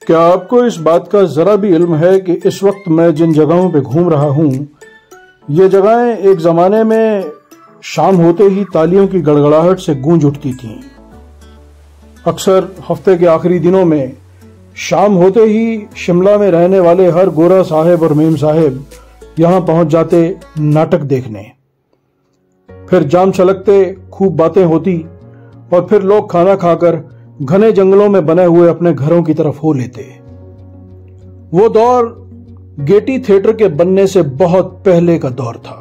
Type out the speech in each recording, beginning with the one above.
क्या आपको इस बात का जरा भी इल्म है कि इस वक्त मैं जिन जगहों पे घूम रहा हूं, ये जगहें एक जमाने में शाम होते ही तालियों की गड़गड़ाहट से गूंज उठती थीं। अक्सर हफ्ते के आखिरी दिनों में शाम होते ही शिमला में रहने वाले हर गोरा साहब और मेम साहब यहां पहुंच जाते नाटक देखने। फिर जाम छलकते, खूब बातें होती और फिर लोग खाना खाकर घने जंगलों में बने हुए अपने घरों की तरफ हो लेते। वो दौर गेटी थिएटर के बनने से बहुत पहले का दौर था।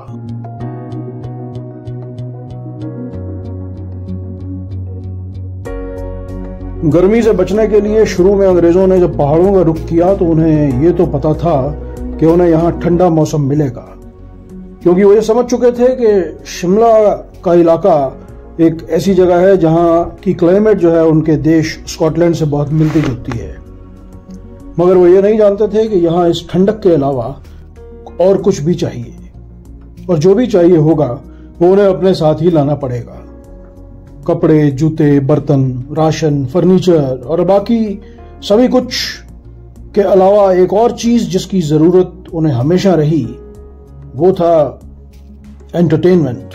गर्मी से बचने के लिए शुरू में अंग्रेजों ने जब पहाड़ों का रुख किया तो उन्हें ये तो पता था कि उन्हें यहां ठंडा मौसम मिलेगा, क्योंकि वो ये समझ चुके थे कि शिमला का इलाका एक ऐसी जगह है जहां की क्लाइमेट जो है उनके देश स्कॉटलैंड से बहुत मिलती जुलती है। मगर वो ये नहीं जानते थे कि यहां इस ठंडक के अलावा और कुछ भी चाहिए, और जो भी चाहिए होगा वो उन्हें अपने साथ ही लाना पड़ेगा। कपड़े, जूते, बर्तन, राशन, फर्नीचर और बाकी सभी कुछ के अलावा एक और चीज जिसकी जरूरत उन्हें हमेशा रही, वो था एंटरटेनमेंट।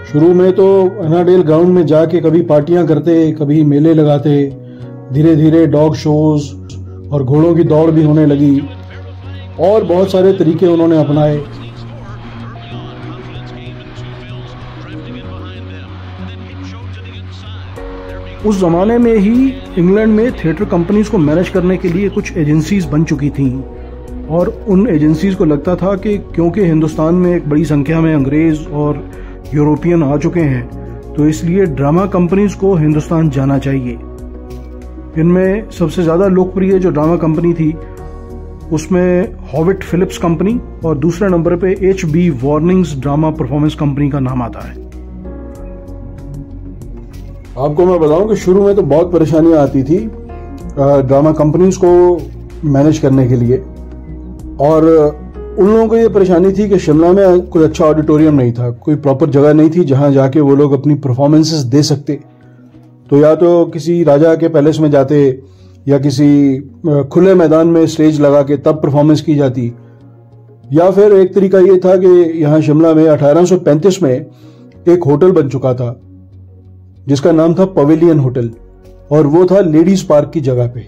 शुरू में तो अनाडेल ग्राउंड में जाके कभी पार्टियां करते, कभी मेले लगाते। धीरे धीरे डॉग शोज और घोड़ों की दौड़ भी होने लगी और बहुत सारे तरीके उन्होंने अपनाए। उस जमाने में ही इंग्लैंड में थिएटर कंपनीज को मैनेज करने के लिए कुछ एजेंसीज बन चुकी थीं, और उन एजेंसीज को लगता था कि क्योंकि हिंदुस्तान में एक बड़ी संख्या में अंग्रेज और यूरोपियन आ चुके हैं, तो इसलिए ड्रामा कंपनीज को हिंदुस्तान जाना चाहिए। इनमें सबसे ज्यादा लोकप्रिय जो ड्रामा कंपनी थी उसमें हॉविट फिलिप्स कंपनी और दूसरे नंबर पे HB warnings drama performance company का नाम आता है। आपको मैं बताऊं कि शुरू में तो बहुत परेशानियां आती थी ड्रामा कंपनीज को मैनेज करने के लिए, और उन लोगों को ये परेशानी थी कि शिमला में कोई अच्छा ऑडिटोरियम नहीं था, कोई प्रॉपर जगह नहीं थी जहां जाके वो लोग अपनी परफॉर्मेंसेस दे सकते। तो या तो किसी राजा के पैलेस में जाते या किसी खुले मैदान में स्टेज लगा के तब परफॉर्मेंस की जाती, या फिर एक तरीका ये था कि यहाँ शिमला में 1835 में एक होटल बन चुका था जिसका नाम था पवेलियन होटल, और वो था लेडीज पार्क की जगह पे।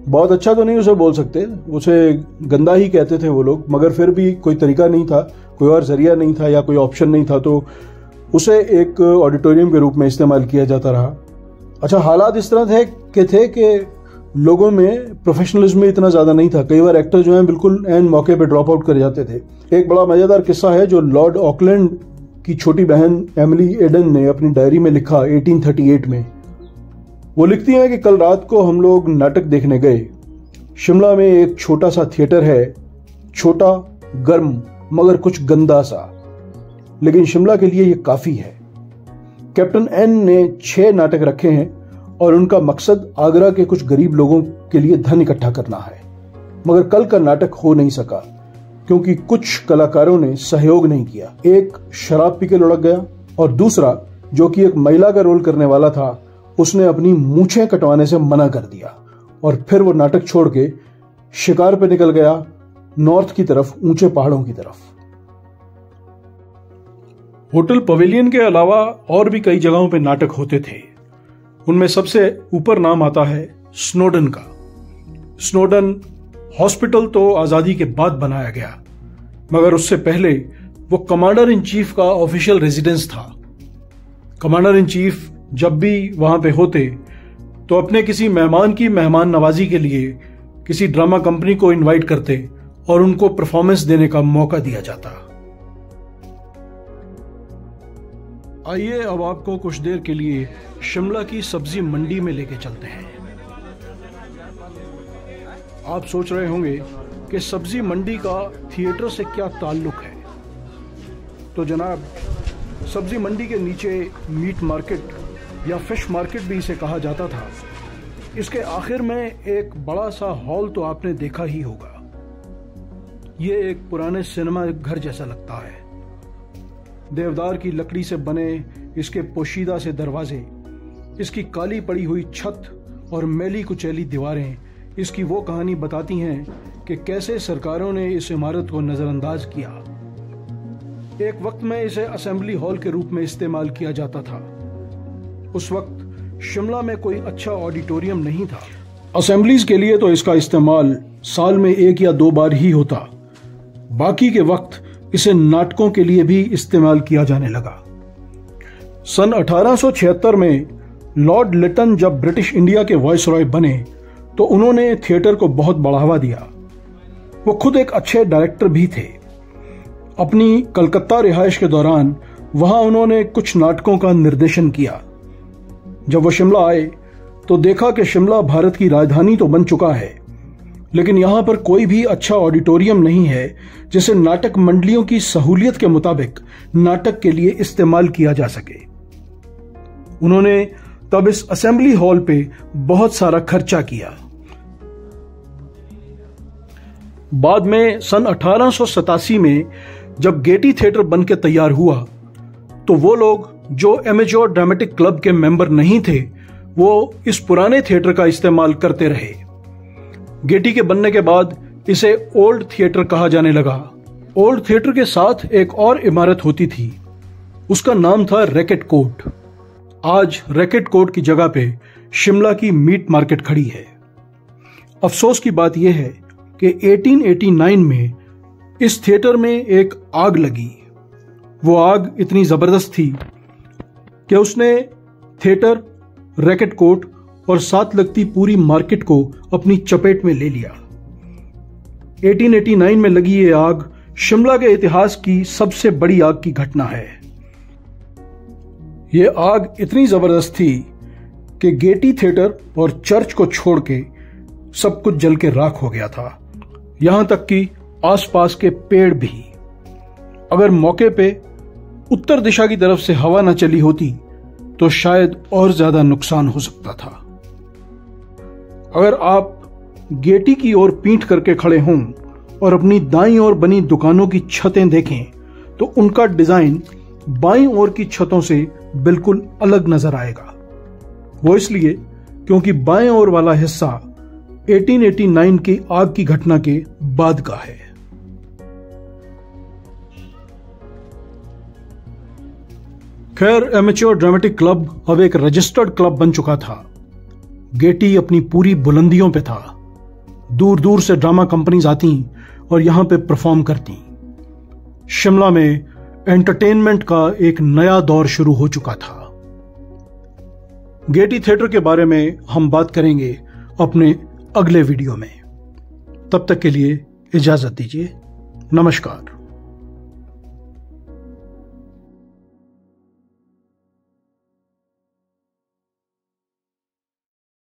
बहुत अच्छा तो नहीं उसे बोल सकते, उसे गंदा ही कहते थे वो लोग, मगर फिर भी कोई तरीका नहीं था, कोई और जरिया नहीं था या कोई ऑप्शन नहीं था, तो उसे एक ऑडिटोरियम के रूप में इस्तेमाल किया जाता रहा। अच्छा, हालात इस तरह थे कि लोगों में प्रोफेशनलिज्म इतना ज्यादा नहीं था। कई बार एक्टर जो हैं बिल्कुल एन मौके पे ड्रॉप आउट कर जाते थे। एक बड़ा मजेदार किस्सा है जो लॉर्ड ऑकलैंड की छोटी बहन एमिली एडन ने अपनी डायरी में लिखा 1838 में। वो लिखती हैं कि कल रात को हम लोग नाटक देखने गए। शिमला में एक छोटा सा थिएटर है, छोटा, गर्म, मगर कुछ गंदा सा, लेकिन शिमला के लिए ये काफी है। कैप्टन एन ने 6 नाटक रखे हैं और उनका मकसद आगरा के कुछ गरीब लोगों के लिए धन इकट्ठा करना है, मगर कल का नाटक हो नहीं सका क्योंकि कुछ कलाकारों ने सहयोग नहीं किया। एक शराब पी के लुढ़क गया और दूसरा, जो कि एक महिला का रोल करने वाला था, उसने अपनी मूछें कटवाने से मना कर दिया और फिर वो नाटक छोड़ के शिकार पे निकल गया, नॉर्थ की तरफ, ऊंचे पहाड़ों की तरफ। होटल पवेलियन के अलावा और भी कई जगहों पे नाटक होते थे। उनमें सबसे ऊपर नाम आता है स्नोडन का। स्नोडन हॉस्पिटल तो आजादी के बाद बनाया गया, मगर उससे पहले वो कमांडर इन चीफ का ऑफिशियल रेजिडेंस था। कमांडर इन चीफ जब भी वहां पे होते तो अपने किसी मेहमान की मेहमान नवाजी के लिए किसी ड्रामा कंपनी को इनवाइट करते और उनको परफॉर्मेंस देने का मौका दिया जाता। आइए अब आपको कुछ देर के लिए शिमला की सब्जी मंडी में लेके चलते हैं। आप सोच रहे होंगे कि सब्जी मंडी का थिएटर से क्या ताल्लुक है। तो जनाब, सब्जी मंडी के नीचे मीट मार्केट या फिश मार्केट भी इसे कहा जाता था। इसके आखिर में एक बड़ा सा हॉल तो आपने देखा ही होगा। ये एक पुराने सिनेमा घर जैसा लगता है देवदार की लकड़ी से बने इसके पोशीदा से दरवाजे, इसकी काली पड़ी हुई छत और मैली कुचैली दीवारें इसकी वो कहानी बताती हैं कि कैसे सरकारों ने इस इमारत को नजरअंदाज किया। एक वक्त में इसे असेंबली हॉल के रूप में इस्तेमाल किया जाता था। उस वक्त शिमला में कोई अच्छा ऑडिटोरियम नहीं था। असेंबलीज के लिए तो इसका इस्तेमाल साल में 1 या 2 बार ही होता, बाकी के वक्त इसे नाटकों के लिए भी इस्तेमाल किया जाने लगा। सन 1876 में लॉर्ड लिटन जब ब्रिटिश इंडिया के वायसरॉय बने तो उन्होंने थिएटर को बहुत बढ़ावा दिया। वो खुद एक अच्छे डायरेक्टर भी थे। अपनी कलकत्ता रिहाइश के दौरान वहां उन्होंने कुछ नाटकों का निर्देशन किया। जब वो शिमला आए तो देखा कि शिमला भारत की राजधानी तो बन चुका है, लेकिन यहां पर कोई भी अच्छा ऑडिटोरियम नहीं है जिसे नाटक मंडलियों की सहूलियत के मुताबिक नाटक के लिए इस्तेमाल किया जा सके। उन्होंने तब इस असेंबली हॉल पे बहुत सारा खर्चा किया। बाद में सन 1887 में जब गेटी थिएटर बनके तैयार हुआ तो वो लोग जो एमेच्योर ड्रामेटिक क्लब के मेंबर नहीं थे वो इस पुराने थिएटर का इस्तेमाल करते रहे। गेटी के बनने के बाद इसे ओल्ड थिएटर कहा जाने लगा। ओल्ड थिएटर के साथ एक और इमारत होती थी, उसका नाम था रैकेट कोर्ट। आज रैकेट कोर्ट की जगह पे शिमला की मीट मार्केट खड़ी है। अफसोस की बात यह है कि 1889 में इस थिएटर में एक आग लगी। वो आग इतनी जबरदस्त थी कि उसने थिएटर, रैकेट कोर्ट और साथ लगती पूरी मार्केट को अपनी चपेट में ले लिया। 1889 में लगी ये आग शिमला के इतिहास की सबसे बड़ी आग की घटना है। ये आग इतनी जबरदस्त थी कि गेटी थिएटर और चर्च को छोड़ के सब कुछ जल के राख हो गया था, यहां तक कि आसपास के पेड़ भी। अगर मौके पे उत्तर दिशा की तरफ से हवा न चली होती तो शायद और ज्यादा नुकसान हो सकता था। अगर आप गेटी की ओर पीठ करके खड़े हों और अपनी दाईं ओर बनी दुकानों की छतें देखें तो उनका डिजाइन बाईं ओर की छतों से बिल्कुल अलग नजर आएगा। वो इसलिए क्योंकि बाएं ओर वाला हिस्सा 1889 की आग की घटना के बाद का है। खैर, एमेच्योर ड्रामेटिक क्लब अब एक रजिस्टर्ड क्लब बन चुका था। गेटी अपनी पूरी बुलंदियों पे था। दूर दूर से ड्रामा कंपनीज आती और यहां पे परफॉर्म करती। शिमला में एंटरटेनमेंट का एक नया दौर शुरू हो चुका था। गेटी थिएटर के बारे में हम बात करेंगे अपने अगले वीडियो में। तब तक के लिए इजाजत दीजिए। नमस्कार।